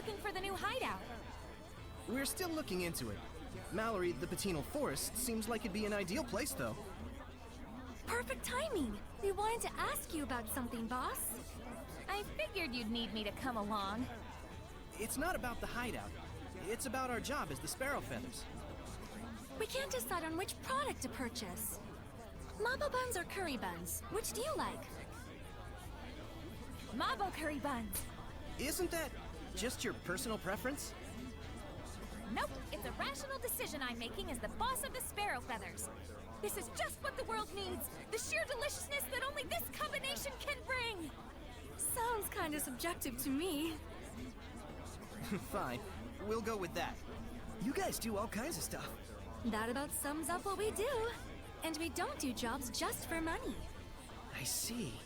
looking for the new hideout. We're still looking into it. Mallory, the Patinal Forest, seems like it'd be an ideal place, though. Perfect timing. We wanted to ask you about something, boss. I figured you'd need me to come along. It's not about the hideout. It's about our job as the Sparrow Feathers. We can't decide on which product to purchase. Mabo buns or curry buns? Which do you like? Mabo curry buns. Isn't that just your personal preference? Nope, it's a rational decision I'm making as the boss of the Sparrow Feathers. This is just what the world needs. The sheer deliciousness that only this combination can bring. Sounds kinda subjective to me. Fine, we'll go with that. You guys do all kinds of stuff. That about sums up what we do. And we don't do jobs just for money. I see.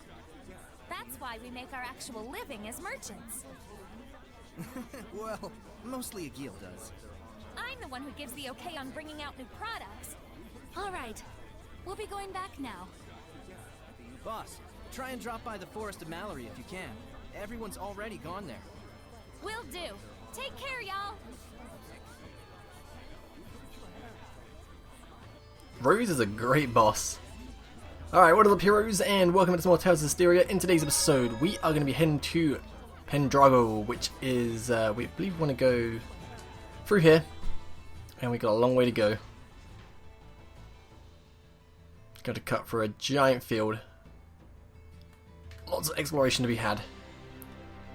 That's why we make our actual living as merchants. Well, mostly Agil does. I'm the one who gives the okay on bringing out new products. All right, we'll be going back now. Boss, try and drop by the Forest of Mallory if you can. Everyone's already gone there. Will do. Take care, y'all. Rose is a great boss. Alright, what are up, heroes, and welcome to some more Tales of Zestiria. In today's episode, we are going to be heading to Pendragon, which is, we believe we want to go through here, and we got a long way to go. Got to cut through a giant field. Lots of exploration to be had.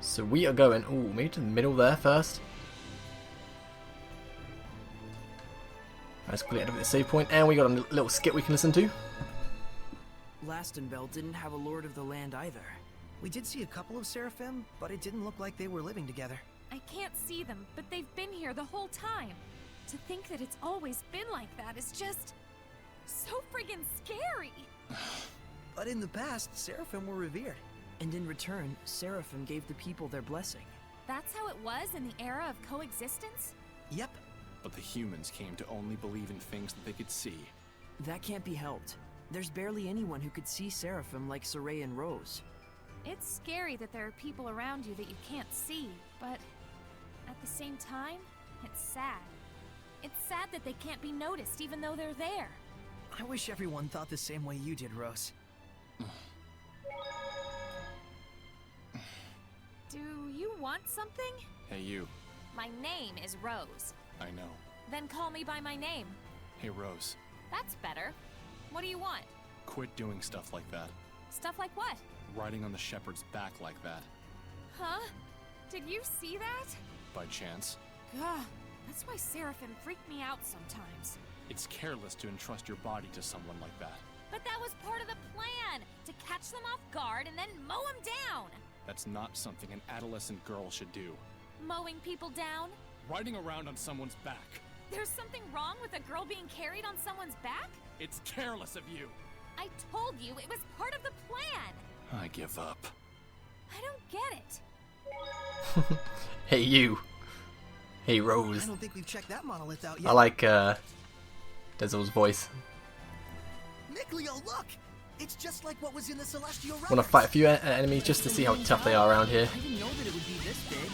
So we are going, ooh, maybe to the middle there first. Let's quickly head over to the save point, and we got a little skit we can listen to. Lastenbell didn't have a lord of the land either. We did see a couple of Seraphim, but it didn't look like they were living together. I can't see them, but they've been here the whole time. To think that it's always been like that is just so friggin' scary. But in the past, Seraphim were revered. And in return, Seraphim gave the people their blessing. That's how it was in the era of coexistence? Yep. But the humans came to only believe in things that they could see. That can't be helped. There's barely anyone who could see Seraphim like Saray and Rose. It's scary that there are people around you that you can't see, but at the same time, it's sad. It's sad that they can't be noticed even though they're there. I wish everyone thought the same way you did, Rose. Do you want something? Hey, you. My name is Rose. I know. Then call me by my name. Hey, Rose. That's better. What do you want? Quit doing stuff like that. Stuff like what? Riding on the shepherd's back like that. Huh? Did you see that? By chance. Gah, that's why Seraphim freak me out sometimes. It's careless to entrust your body to someone like that. But that was part of the plan! To catch them off guard and then mow them down! That's not something an adolescent girl should do. Mowing people down? Riding around on someone's back. There's something wrong with a girl being carried on someone's back? It's careless of you. I told you it was part of the plan! I give up. I don't get it. Hey, you. Hey, Rose. I don't think we've checked that monolith out yet. I like Dezel's voice. Nickleo, look! It's just like what was in the Celestial Records. Want to fight a few enemies just to see how tough they are around here. I didn't know that it would be this big.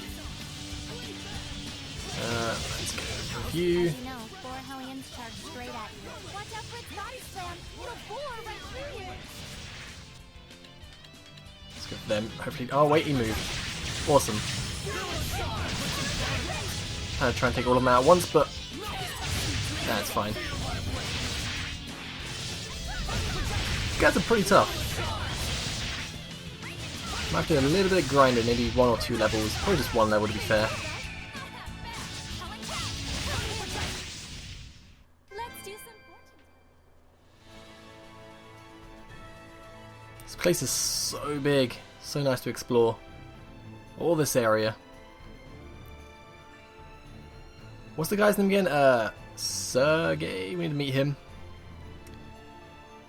Let's go for you. You know, four Hellions charge straight at you. Watch out for its body slam! It'll bore right through you! Let's go for them. Hopefully. Oh, wait, he moved. Awesome. Trying to try and take all of them out at once, but that's fine. These guys are pretty tough. Might have to do a little bit of grinding, maybe 1 or 2 levels. Probably just 1 level to be fair. Let's do some This place is so big, so nice to explore. All this area. What's the guy's name again? Sergey. We need to meet him.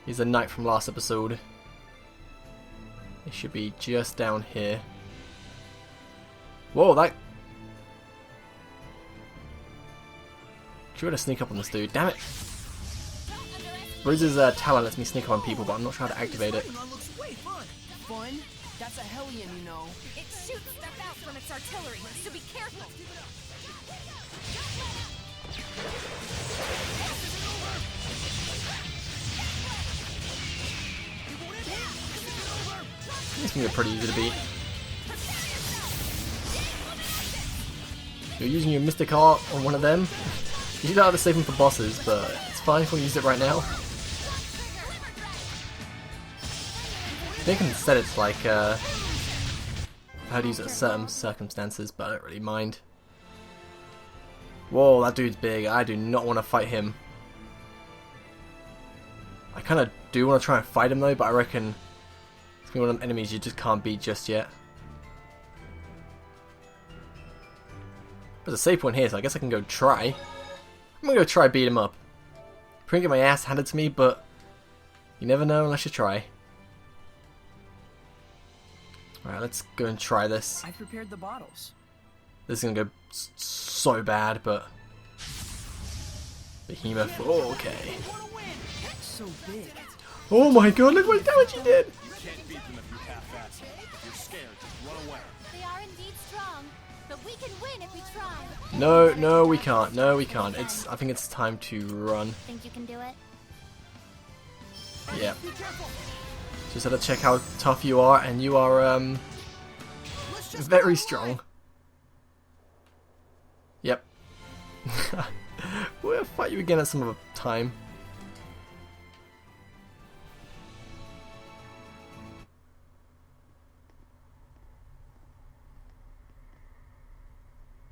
He's a knight from last episode. He should be just down here. Whoa, that... Should we sneak up on this dude? Damn it! Rose's talent lets me sneak up on people, but I'm not sure how to activate it. Fun? That's That's a Hellion, you know. It shoots stuff out from its artillery, so be careful. This can be pretty easy to beat. You're using your Mystic Art on one of them. You don't have to save them for bosses, but it's fine if we use it right now. I think instead it's like how to use it in certain circumstances, but I don't really mind. Whoa, that dude's big. I do not want to fight him. I kind of do want to try and fight him though, but I reckon it's one of them enemies you just can't beat just yet. There's a save point here, so I guess I can go try. I'm gonna go try beat him up. Probably get my ass handed to me, but you never know unless you try. Alright, let's go and try this. I prepared the bottles. This is gonna go so bad, but Behemoth. Oh, okay. So big. Oh my god! Look what damage he did. You can't beat them if you half-ass it. If you're scared, just run away. They are indeed strong, but we can win if we try. No, no, we can't. No, we can't. I think it's time to run. Think you can do it? Yeah. Just had to check how tough you are, and you are very strong. Yep. We'll fight you again at some other time.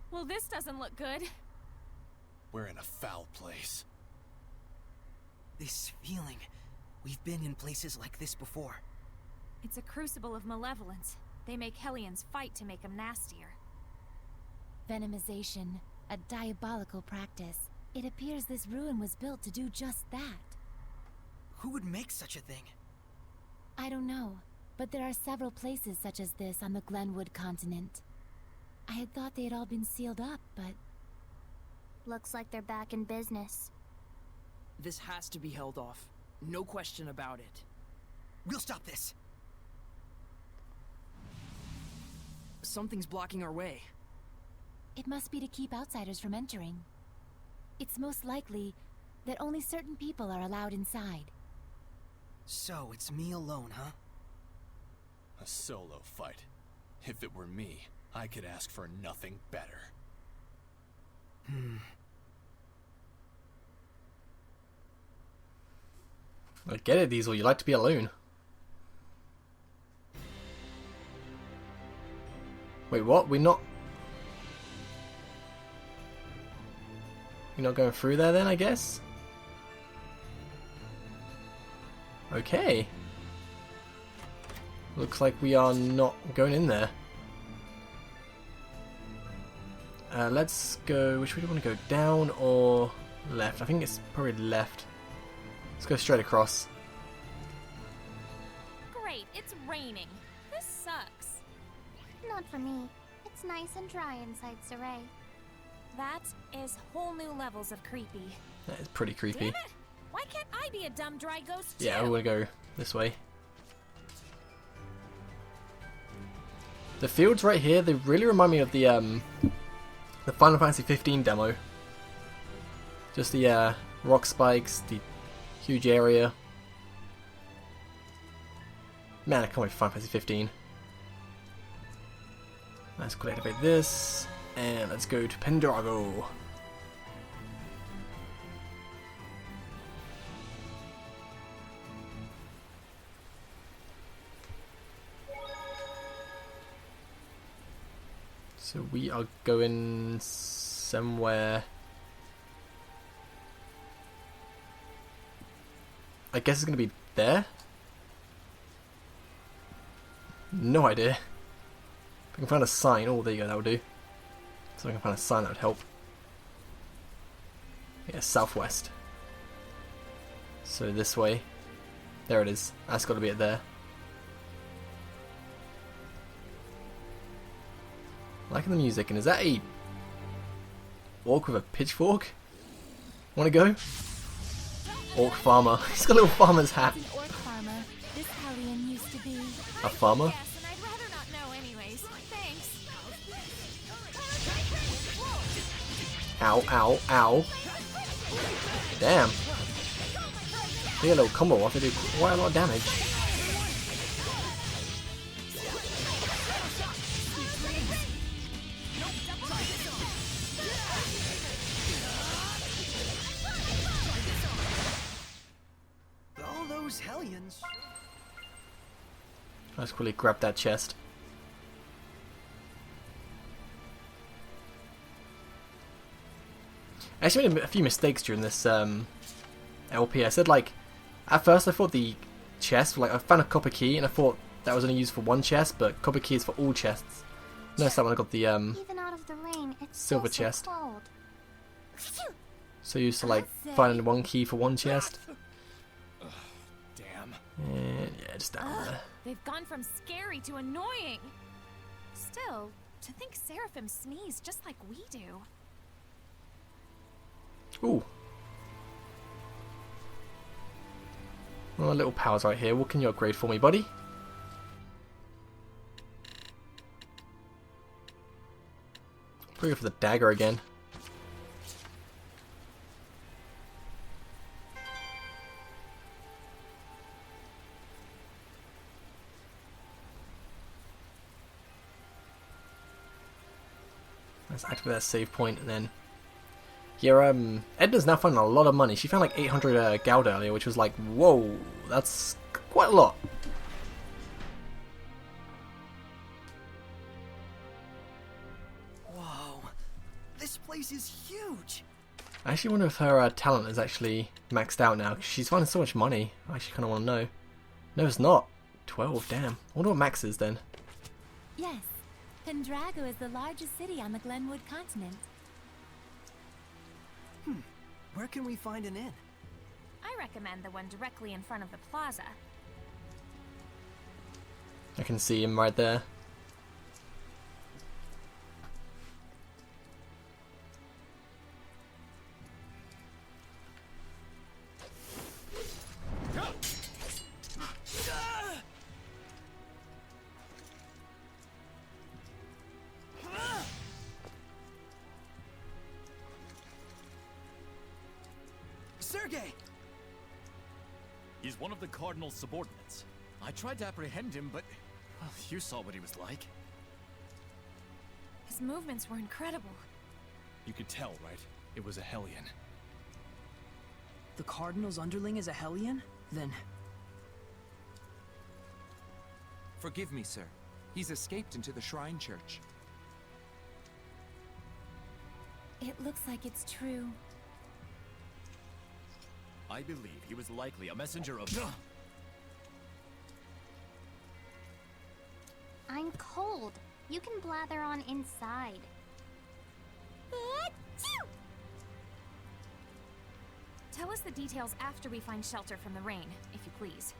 Well, this doesn't look good. We're in a foul place. This feeling. We've been in places like this before. It's a crucible of malevolence. They make Hellions fight to make them nastier. Venomization, a diabolical practice. It appears this ruin was built to do just that. Who would make such a thing? I don't know, but there are several places such as this on the Glenwood continent. I had thought they had all been sealed up, but... Looks like they're back in business. This has to be held off. No question about it. We'll stop this! Something's blocking our way. it must be to keep outsiders from entering. It's most likely that only certain people are allowed inside. So, it's me alone, huh? A solo fight. If it were me, I could ask for nothing better. I get it, Diesel. You like to be alone. Wait, what? We're not going through there then, I guess? Okay. Looks like we are not going in there. Let's go... Which way do you want to go? Down or left? I think it's probably left. Let's go straight across. Great, it's raining. This sucks. Not for me. It's nice and dry inside Saray. That is whole new levels of creepy. That is pretty creepy. Damn it! Why can't I be a dumb dry ghost too? Yeah, we're gonna go this way. The fields right here, they really remind me of the Final Fantasy 15 demo. Just the rock spikes, the huge area. Man, I can't wait for Final Fantasy 15. Let's quickly activate this, and let's go to Pendragon. So we are going somewhere. I guess it's going to be there? No idea. If I can find a sign. Oh, there you go, that will do. So I can find a sign that would help. Yeah, southwest. So this way. There it is. That's got to be it there. Liking the music, and is that a orc with a pitchfork? Wanna go? Orc farmer. He's got a little farmer's hat. An orc farmer. This Hellion used to be. A farmer? Yes, and I'd Thanks. Ow, ow, ow. Damn. They get a little combo off, they do quite a lot of damage. All those hellions. Let's quickly grab that chest. I actually made a few mistakes during this LP. I said, like, at first I thought the chest, like, I found a copper key and I thought that was only used for one chest, but copper key is for all chests. Notice that when I got the Even out of the rain, it's silver still chest. so cold. So used to, like, finding one key for one chest. Damn. And yeah, just down there. They've gone from scary to annoying. Still, to think Seraphim sneeze just like we do. Ooh. Well, little powers right here. What can you upgrade for me, buddy? Probably go for the dagger again. Let's activate that save point and then... Yeah, Edna's now finding a lot of money. She found like 800 gold earlier, which was like, whoa, that's quite a lot. Whoa, this place is huge. I actually wonder if her talent is actually maxed out now, 'cause she's finding so much money. I actually kind of want to know. No, it's not. 12, damn. I wonder what max is then. Yes, Pendragon is the largest city on the Glenwood continent. Where can we find an inn? I recommend the one directly in front of the plaza. I can see him right there. Sergei! He's one of the Cardinal's subordinates. I tried to apprehend him, but... Well, you saw what he was like. His movements were incredible. You could tell, right? It was a Hellion. The Cardinal's underling is a Hellion? Then... Forgive me, sir. He's escaped into the Shrine Church. It looks like it's true. I believe he was likely a messenger of... I'm cold. You can blather on inside. Tell us the details after we find shelter from the rain, if you please.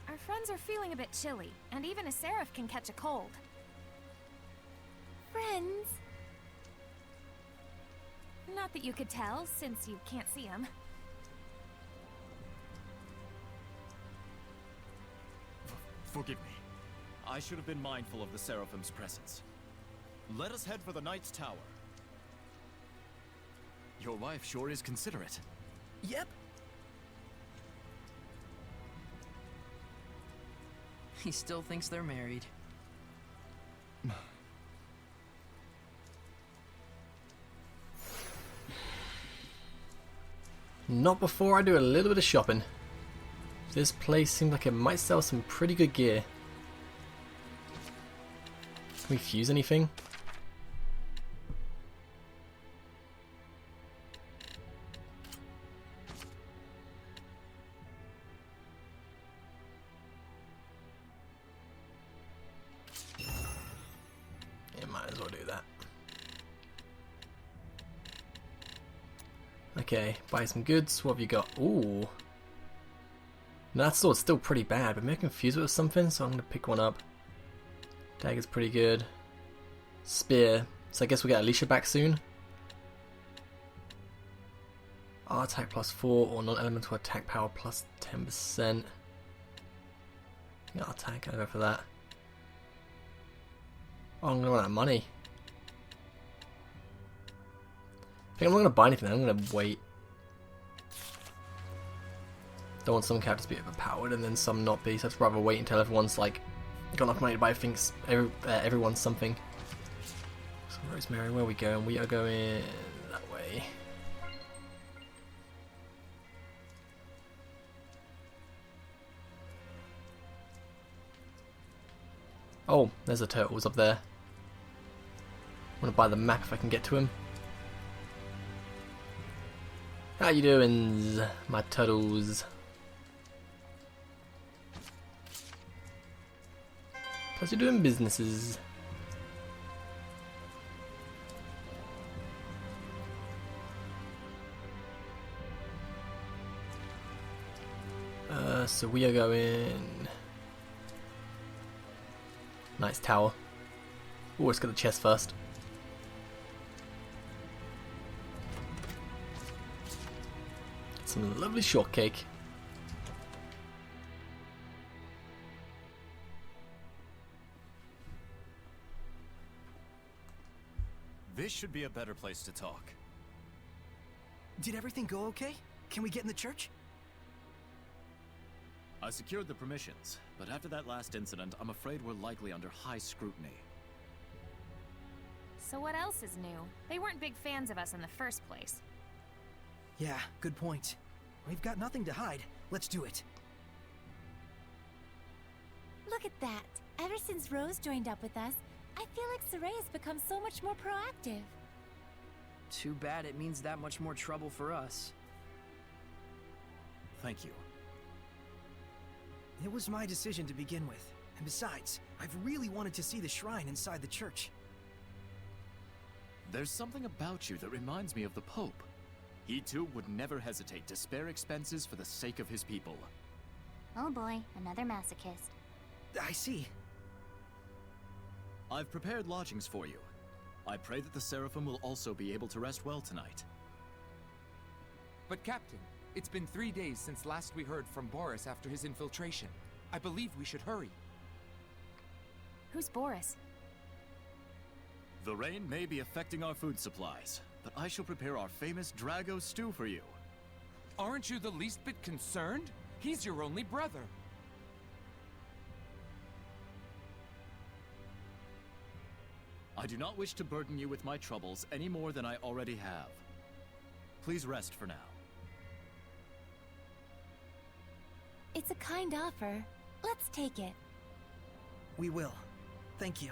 Our friends are feeling a bit chilly, and even a seraph can catch a cold. Friends? Not that you could tell, since you can't see them. Forgive me. I should have been mindful of the Seraphim's presence. Let us head for the Knight's Tower. Your wife sure is considerate. Yep. He still thinks they're married. Not before I do a little bit of shopping. This place seems like it might sell some pretty good gear. Can we fuse anything? Yeah, might as well do that. Okay, buy some goods. What have you got? Ooh. That sword's still pretty bad, but maybe I can fuse it with something, so I'm going to pick one up. Dagger's pretty good. Spear. So I guess we get Alicia back soon. R attack plus 4 or non-elemental attack power plus 10%. R attack, I'll go for that. Oh, I'm gonna run out of money. I think I'm not gonna buy anything. I'm gonna wait. Don't want some characters to be overpowered and then some not be. So I'd rather wait until everyone's like got enough money to buy things. Everyone's something. So Rosemary, where are we going? We are going that way. Oh, there's the turtles up there. I want to buy the map if I can get to him. How you doing, my turtles? Plus you're doing businesses. So we are going... Nice tower. Oh, let's get the chest first. Some lovely shortcake. This should be a better place to talk. Did everything go okay? Can we get in the church? I secured the permissions, but after that last incident, I'm afraid we're likely under high scrutiny. So what else is new? They weren't big fans of us in the first place. Yeah, good point. We've got nothing to hide. Let's do it. Look at that. Ever since Rose joined up with us, I feel like Saray has become so much more proactive. Too bad it means that much more trouble for us. Thank you. It was my decision to begin with. And besides, I've really wanted to see the shrine inside the church. There's something about you that reminds me of the Pope. He too would never hesitate to spare expenses for the sake of his people. Oh boy, another masochist. I see. I've prepared lodgings for you. I pray that the Seraphim will also be able to rest well tonight. But Captain, it's been 3 days since last we heard from Boris after his infiltration. I believe we should hurry. Who's Boris? The rain may be affecting our food supplies, but I shall prepare our famous Drago stew for you. Aren't you the least bit concerned? He's your only brother. I do not wish to burden you with my troubles any more than I already have. Please rest for now. It's a kind offer. Let's take it. We will. Thank you.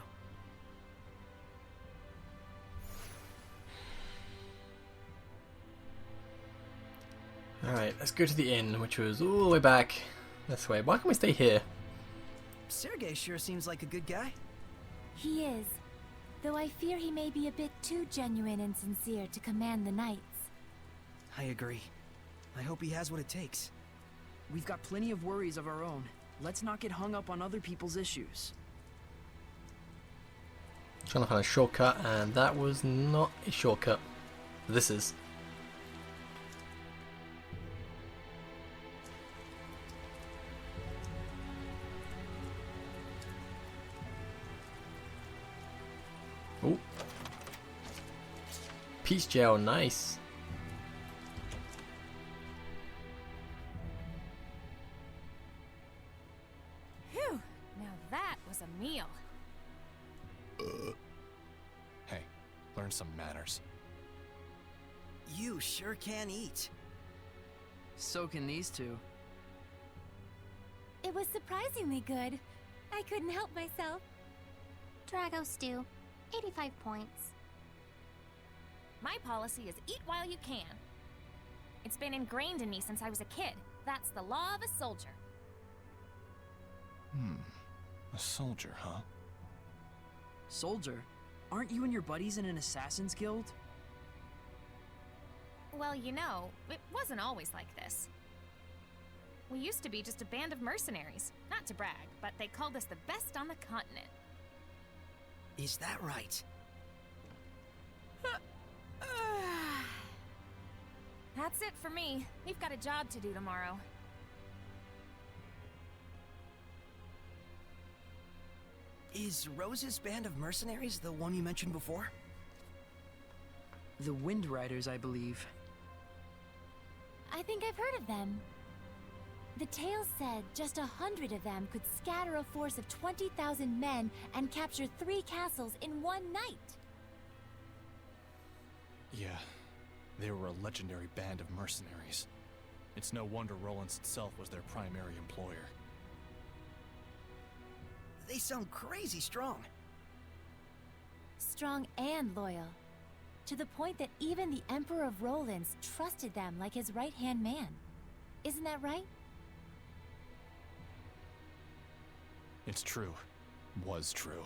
Alright, let's go to the inn, which was all the way back this way. Why can't we stay here? Sergei sure seems like a good guy. He is. Though I fear he may be a bit too genuine and sincere to command the knights. I agree. I hope he has what it takes. We've got plenty of worries of our own. Let's not get hung up on other people's issues. Trying to find a shortcut, and that was not a shortcut. This is. Oh. Peace gel, nice. Phew! Now that was a meal. Hey, learn some manners. You sure can eat. So can these two. It was surprisingly good. I couldn't help myself. Drago stew, 85 points. My policy is eat while you can. It's been ingrained in me since I was a kid. That's the law of a soldier. A soldier, huh? Soldier? Aren't you and your buddies in an assassin's guild? Well, you know, it wasn't always like this. We used to be just a band of mercenaries. Not to brag, but they called us the best on the continent. Is that right? That's it for me. We've got a job to do tomorrow. . Is Rose's band of mercenaries the one you mentioned before? The Wind Riders, I believe. I think I've heard of them. The tale said just 100 of them could scatter a force of 20,000 men and capture 3 castles in one night. Yeah, they were a legendary band of mercenaries. It's no wonder Rollins itself was their primary employer. They sound crazy strong. Strong and loyal. To the point that even the Emperor of Rollins trusted them like his right-hand man. Isn't that right? It's true. Was true.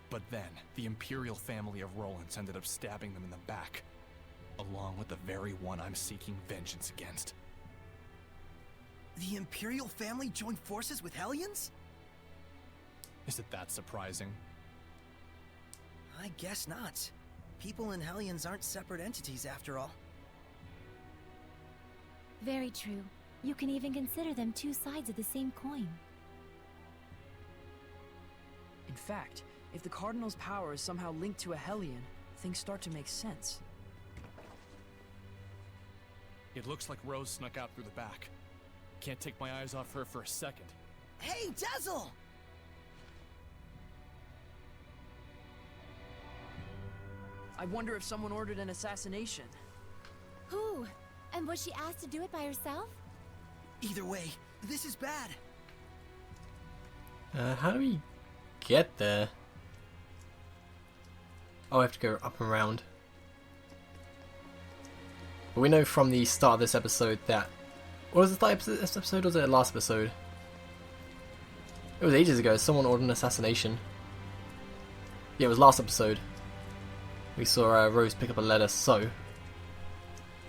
But then, the Imperial family of Rollins ended up stabbing them in the back, along with the very one I'm seeking vengeance against. The Imperial family joined forces with Hellions? Is it that surprising? I guess not. People and Hellions aren't separate entities after all. Very true. You can even consider them 2 sides of the same coin. In fact, if the Cardinal's power is somehow linked to a Hellion, things start to make sense. It looks like Rose snuck out through the back. Can't take my eyes off her for a second. Hey, Dazzle! I wonder if someone ordered an assassination. Who? And was she asked to do it by herself? Either way, this is bad. How do we get there? Oh, I have to go up and around. But we know from the start of this episode that... What was this episode or was it the last episode? It was ages ago. Someone ordered an assassination. Yeah, it was last episode. We saw Rose pick up a letter, so...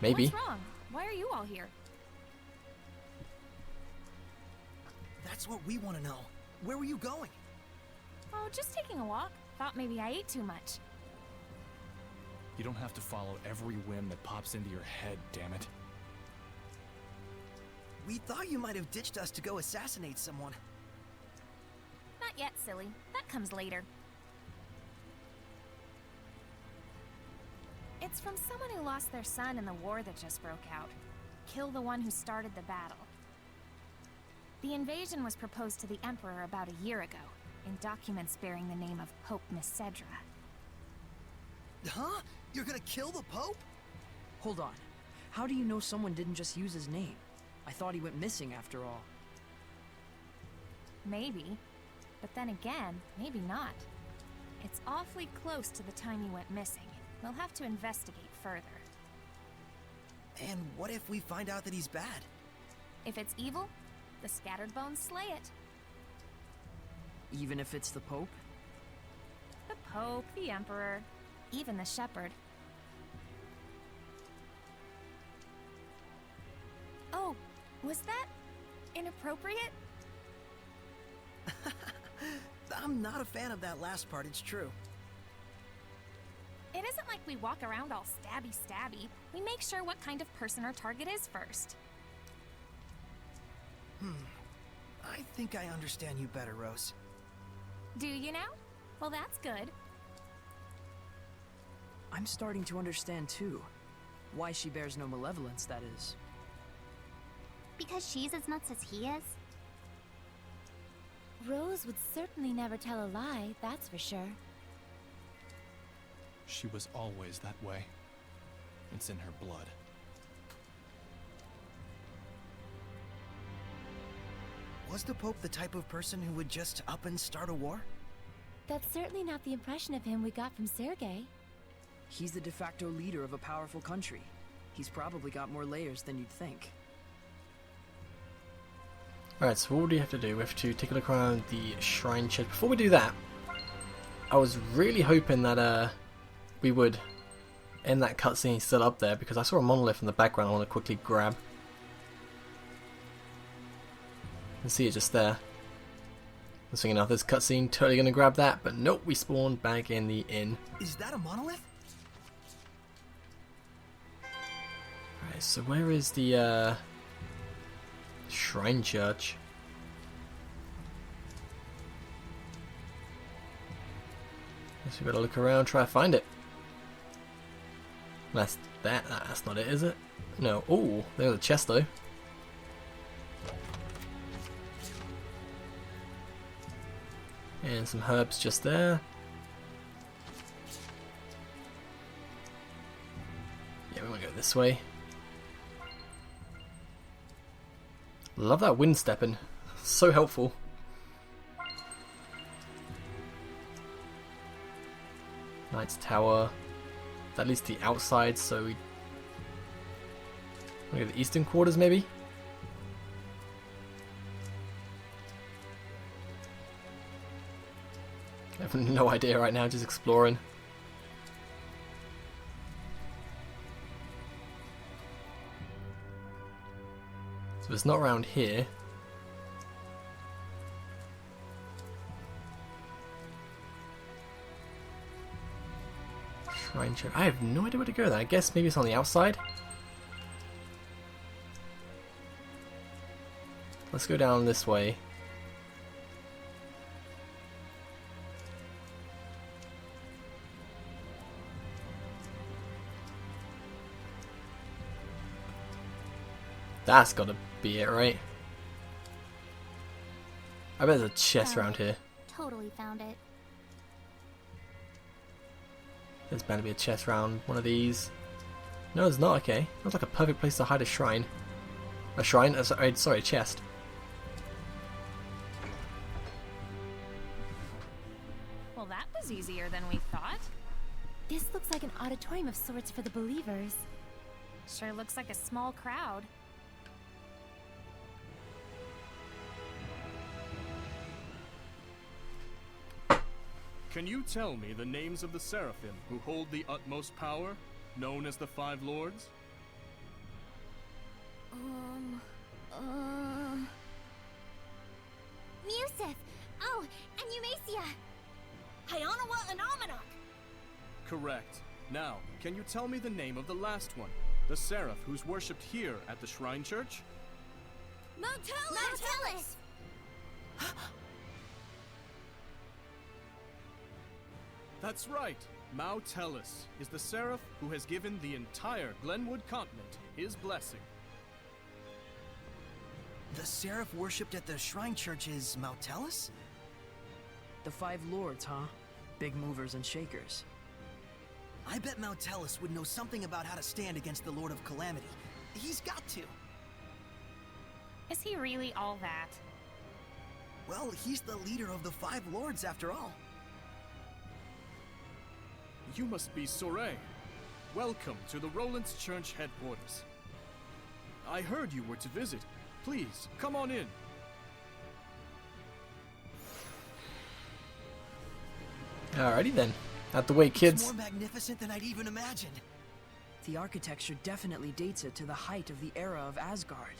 Maybe. What's wrong? Why are you all here? That's what we want to know. Where were you going? Oh, just taking a walk. Thought maybe I ate too much. You don't have to follow every whim that pops into your head, damn it. We thought you might have ditched us to go assassinate someone. Not yet, silly. That comes later. It's from someone who lost their son in the war that just broke out. Kill the one who started the battle. The invasion was proposed to the Emperor about a year ago, in documents bearing the name of Pope Messedra. Huh? You're gonna kill the Pope? Hold on. How do you know someone didn't just use his name? I thought he went missing after all. Maybe. But then again, maybe not. It's awfully close to the time he went missing. We'll have to investigate further. And what if we find out that he's bad? If it's evil, the scattered bones slay it. Even if it's the Pope? The Pope, the Emperor, even the Shepherd. Oh, was that inappropriate? I'm not a fan of that last part, it's true. It isn't like we walk around all stabby. We make sure what kind of person our target is first. I think I understand you better, Rose. Do you now? Well, that's good. I'm starting to understand too. Why she bears no malevolence, that is. Because she's as nuts as he is? Rose would certainly never tell a lie, that's for sure. She was always that way. It's in her blood. Was the Pope the type of person who would just up and start a war? That's certainly not the impression of him we got from Sergei. He's the de facto leader of a powerful country. He's probably got more layers than you'd think. Alright, so what do we have to do? We have to take a look around the shrine chest. Before we do that, I was really hoping that we would end that cutscene still up there, because I saw a monolith in the background I want to quickly grab. And see it just there. I was thinking, now this cutscene, totally going to grab that, but nope, we spawned back in the inn. Is that a monolith? Alright, so where is the shrine church? Guess we gotta look around, try to find it. That's that. That's not it, is it? No. Oh, there's a chest though. And some herbs just there. Yeah, we want to go this way. Love that wind stepping. So helpful. Knight's Tower. At least the outside, so we go to the eastern quarters maybe? I have no idea right now, just exploring. So it's not around here. Shrine church. I have no idea where to go there. I guess maybe it's on the outside. Let's go down this way. That's gotta be it, right? I bet there's a chest around here. Totally found it. There's bound to be a chest around one of these. No, there's not. Okay. Looks like a perfect place to hide a shrine. A shrine? Sorry, a chest. Well, that was easier than we thought. This looks like an auditorium of sorts for the believers. Sure looks like a small crowd. Can you tell me the names of the Seraphim who hold the utmost power, known as the Five Lords? Musith! Oh, and Eumacia! Hyanawa and Amanok! Correct. Now, can you tell me the name of the last one? The Seraph who's worshipped here at the Shrine Church? Mountelis! That's right. Mountelis is the Seraph who has given the entire Glenwood continent his blessing. The Seraph worshipped at the Shrine Church is Mountelis? The Five Lords, huh? Big movers and shakers. I bet Mountelis would know something about how to stand against the Lord of Calamity. He's got to. Is he really all that? Well, he's the leader of the Five Lords after all. You must be Soray. Welcome to the Roland's Church headquarters. I heard you were to visit. Please, come on in. Alrighty then. Out the way, kids. It's more magnificent than I'd even imagined. The architecture definitely dates it to the height of the era of Asgard.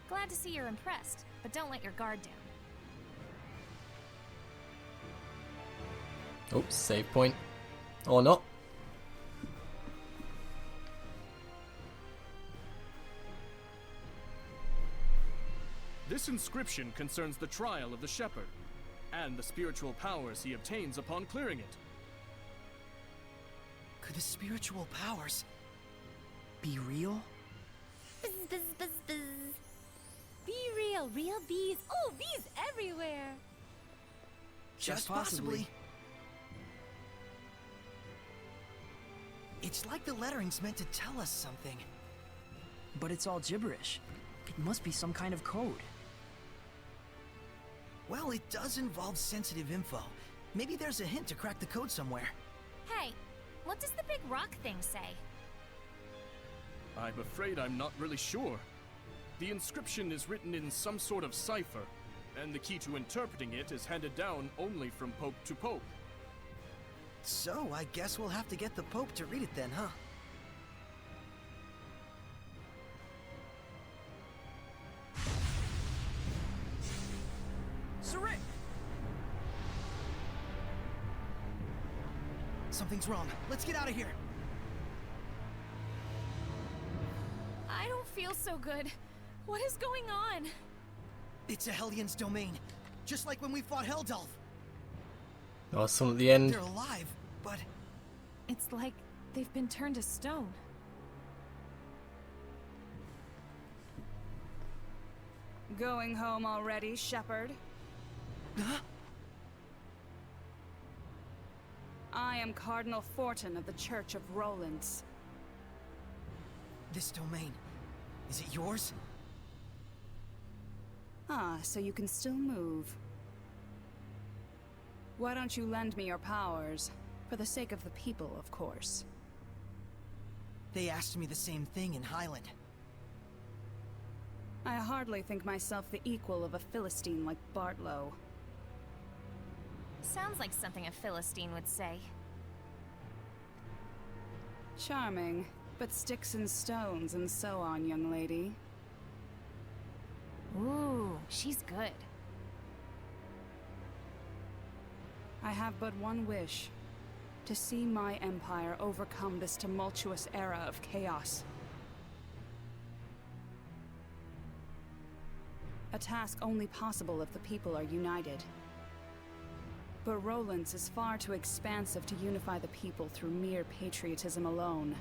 Glad to see you're impressed, but don't let your guard down. Oh, save point. Or not. This inscription concerns the trial of the shepherd, and the spiritual powers he obtains upon clearing it. Could the spiritual powers Be real? Buzz, buzz, buzz, buzz. Be real, real bees. Oh, bees everywhere. just possibly. It's like the lettering's meant to tell us something. But it's all gibberish. It must be some kind of code. Well, it does involve sensitive info. Maybe there's a hint to crack the code somewhere. Hey, what does the big rock thing say? I'm afraid I'm not really sure. The inscription is written in some sort of cipher, and the key to interpreting it is handed down only from pope to pope. So, I guess we'll have to get the Pope to read it then, huh? Sarit! Something's wrong. Let's get out of here. I don't feel so good. What is going on? It's a Hellions domain, just like when we fought Heldalf. Oh, someone at the end. They're alive, but It's like they've been turned to stone. Going home already, Shepherd? I am Cardinal Fortin of the Church of Rollins. this domain, is it yours? Ah, so you can still move. Why don't you lend me your powers? For the sake of the people, of course. They asked me the same thing in Highland. I hardly think myself the equal of a Philistine like Bartlow. Sounds like something a Philistine would say. Charming, but sticks and stones and so on, young lady. Ooh, she's good. I have but one wish. To see my empire overcome this tumultuous era of chaos. A task only possible if the people are united. But Rollins is far too expansive to unify the people through mere patriotism alone.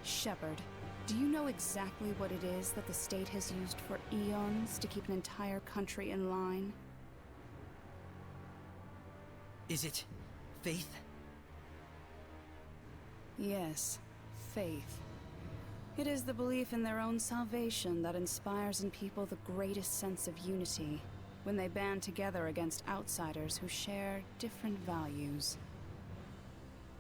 Shepherd, do you know exactly what it is that the state has used for eons to keep an entire country in line? Is it faith? Yes, faith. It is the belief in their own salvation that inspires in people the greatest sense of unity when they band together against outsiders who share different values.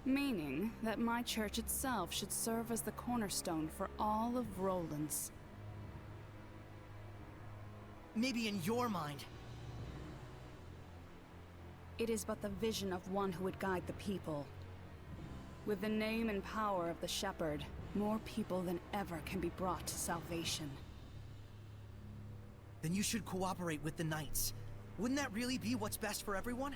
Meaning that my church itself should serve as the cornerstone for all of Rollins. Maybe in your mind. It is but the vision of one who would guide the people. With the name and power of the Shepherd, more people than ever can be brought to salvation. Then you should cooperate with the Knights. Wouldn't that really be what's best for everyone?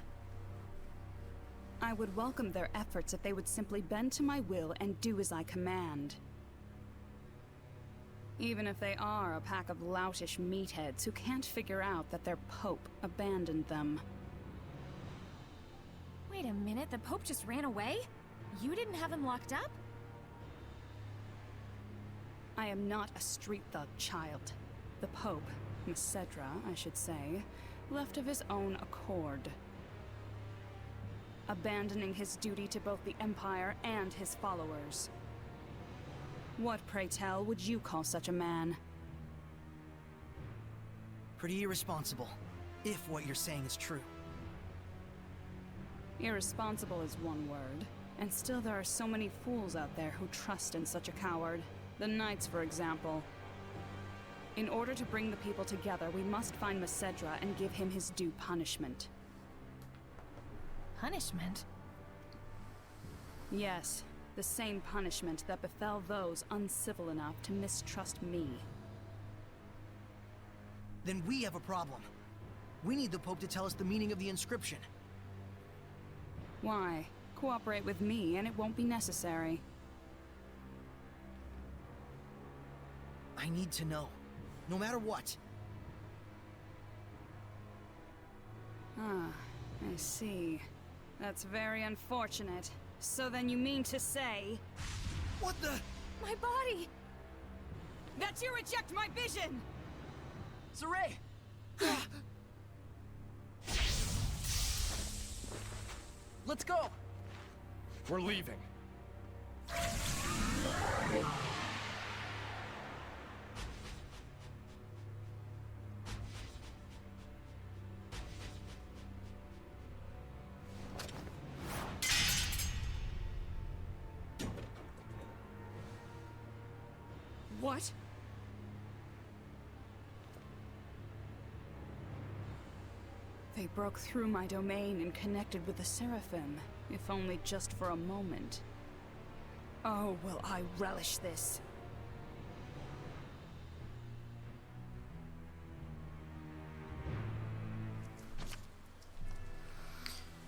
I would welcome their efforts if they would simply bend to my will and do as I command. Even if they are a pack of loutish meatheads who can't figure out that their Pope abandoned them. Wait a minute, the Pope just ran away? You didn't have him locked up? I am not a street thug child. The Pope, Macedra, I should say, left of his own accord. Abandoning his duty to both the Empire and his followers. What, pray tell, would you call such a man? Pretty irresponsible, if what you're saying is true. Irresponsible is one word, and still there are so many fools out there who trust in such a coward. The Knights, for example. In order to bring the people together, we must find Macedra and give him his due punishment. Punishment? Yes, the same punishment that befell those uncivil enough to mistrust me. Then we have a problem. We need the Pope to tell us the meaning of the inscription. Why? Cooperate with me and it won't be necessary. I need to know. No matter what. Ah, I see. That's very unfortunate. So then you mean to say... What the? My body! that you reject my vision! Saray! Let's go! We're leaving. What? They broke through my domain and connected with the Seraphim, if only just for a moment. Oh, will I relish this.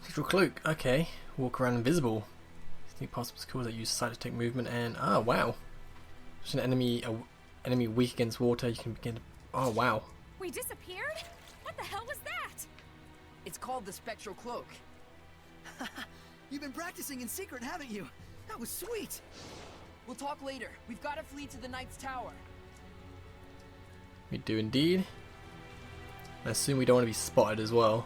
Digital cloak. Okay. Walk around invisible. Think possible skills that use sight to take movement and wow. Just an enemy weak against water. You can begin. Oh wow. We disappeared? What the hell was that? It's called the Spectral Cloak. You've been practicing in secret, haven't you? That was sweet! We'll talk later. We've got to flee to the Knight's Tower. We do indeed. I assume we don't want to be spotted as well.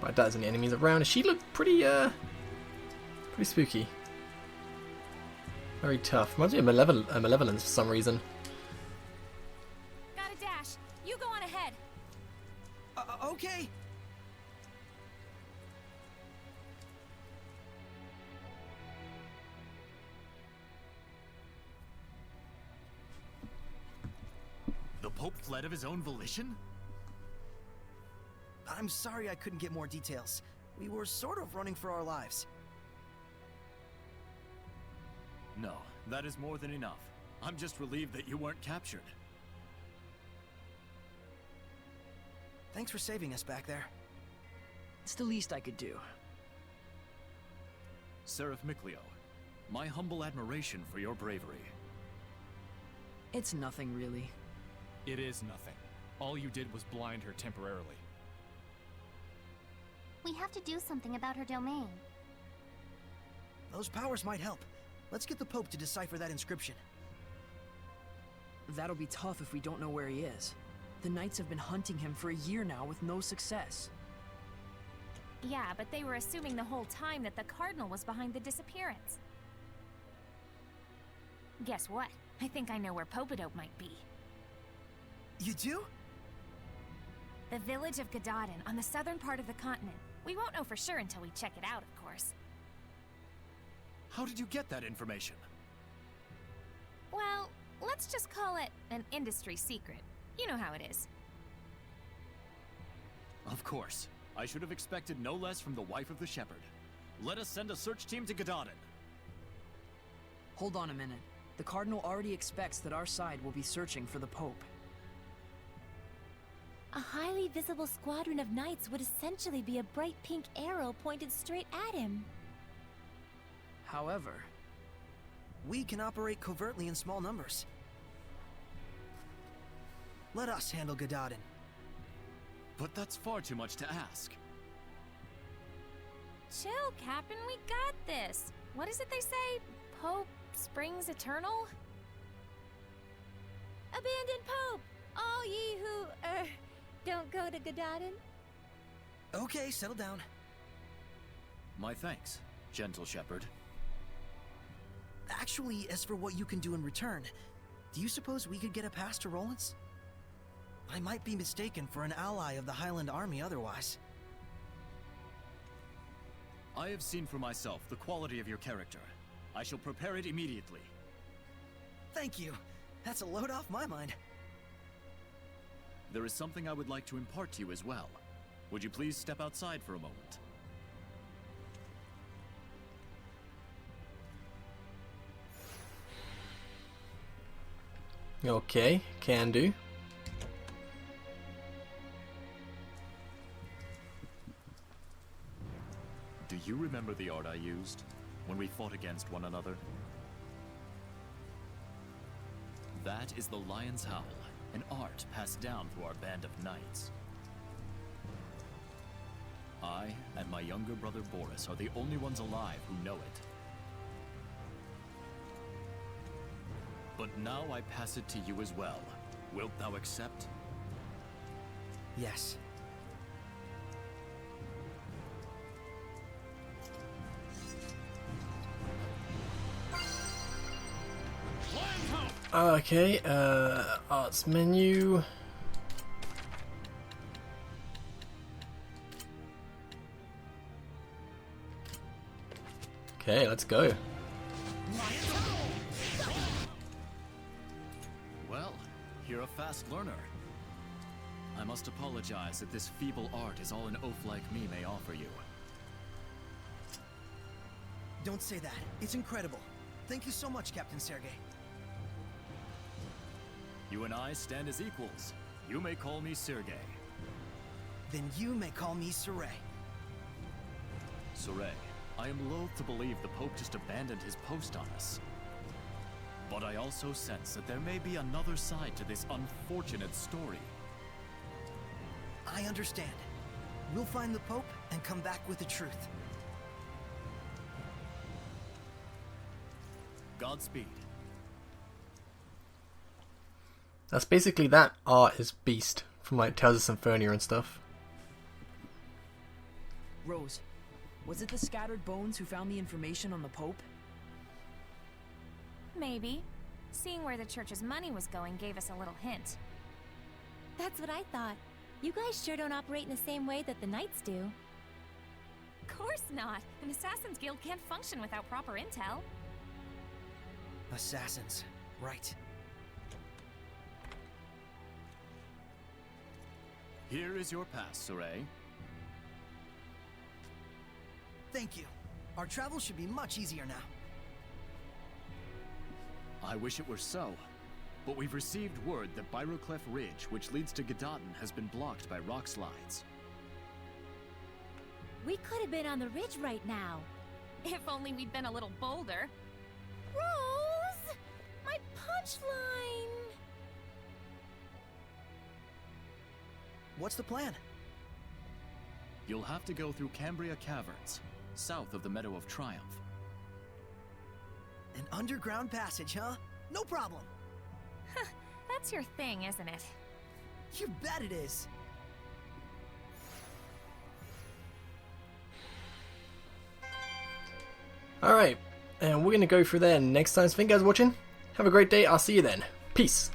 But I doubt there's any enemies around. She looked pretty spooky. Very tough. Reminds me of Malevolence for some reason. Got a dash. You go on ahead. Okay. The Pope fled of his own volition? I'm sorry I couldn't get more details. We were sort of running for our lives. No, that is more than enough. I'm just relieved that you weren't captured. Thanks for saving us back there. It's the least I could do. Seraph Miclio, my humble admiration for your bravery. It's nothing, really. It is nothing. All you did was blind her temporarily. We have to do something about her domain. Those powers might help. Let's get the Pope to decipher that inscription. That'll be tough if we don't know where he is. The Knights have been hunting him for a year now with no success. Yeah, but they were assuming the whole time that the Cardinal was behind the disappearance. Guess what? I think I know where Popadope might be. You do? The village of Gdatan on the southern part of the continent. We won't know for sure until we check it out, of course. How did you get that information? Well, let's just call it an industry secret. You know how it is. Of course. I should have expected no less from the wife of the shepherd. Let us send a search team to Gdatan. Hold on a minute. The Cardinal already expects that our side will be searching for the Pope. A highly visible squadron of knights would essentially be a bright pink arrow pointed straight at him. However, we can operate covertly in small numbers. Let us handle Gdatan. But that's far too much to ask. Chill, Captain, we got this. What is it they say? Pope springs eternal? Abandon Pope! All ye who, don't go to Gdatan. Okay, settle down. My thanks, gentle shepherd. Actually, as for what you can do in return, do you suppose we could get a pass to Rollins? I might be mistaken for an ally of the Highland Army otherwise. I have seen for myself the quality of your character. I shall prepare it immediately. Thank you. That's a load off my mind. There is something I would like to impart to you as well. Would you please step outside for a moment? Okay, can do. Do you remember the art I used when we fought against one another? That is the Lion's Howl, an art passed down through our band of knights. I and my younger brother Boris are the only ones alive who know it. But now I pass it to you as well. Wilt thou accept? Yes. Okay, arts menu. Okay, let's go. Well, you're a fast learner. I must apologize that this feeble art is all an oaf like me may offer you. Don't say that. It's incredible. Thank you so much, Captain Sergei. You and I stand as equals. You may call me Sergei. Then you may call me Saray. Saray, I am loath to believe the Pope just abandoned his post on us. But I also sense that there may be another side to this unfortunate story. I understand. We'll find the Pope and come back with the truth. Godspeed. That's basically that art is Beast from like Tales of Symphonia and stuff. Rose, was it the scattered bones who found the information on the Pope? Maybe. Seeing where the church's money was going gave us a little hint. That's what I thought. You guys sure don't operate in the same way that the Knights do. Of course not. An Assassin's Guild can't function without proper intel. Assassins. Right. Here is your pass, Soray. Thank you. Our travel should be much easier now. I wish it were so. But we've received word that Byroclef Ridge, which leads to Gdatan, has been blocked by rock slides. We could have been on the ridge right now. If only we'd been a little bolder. Rose! My punchline! What's the plan? You'll have to go through Cambria Caverns, south of the Meadow of Triumph. An underground passage, huh? No problem. That's your thing, isn't it? You bet it is. Alright, and we're going to go through there next time. So thank you guys for watching. Have a great day. I'll see you then. Peace.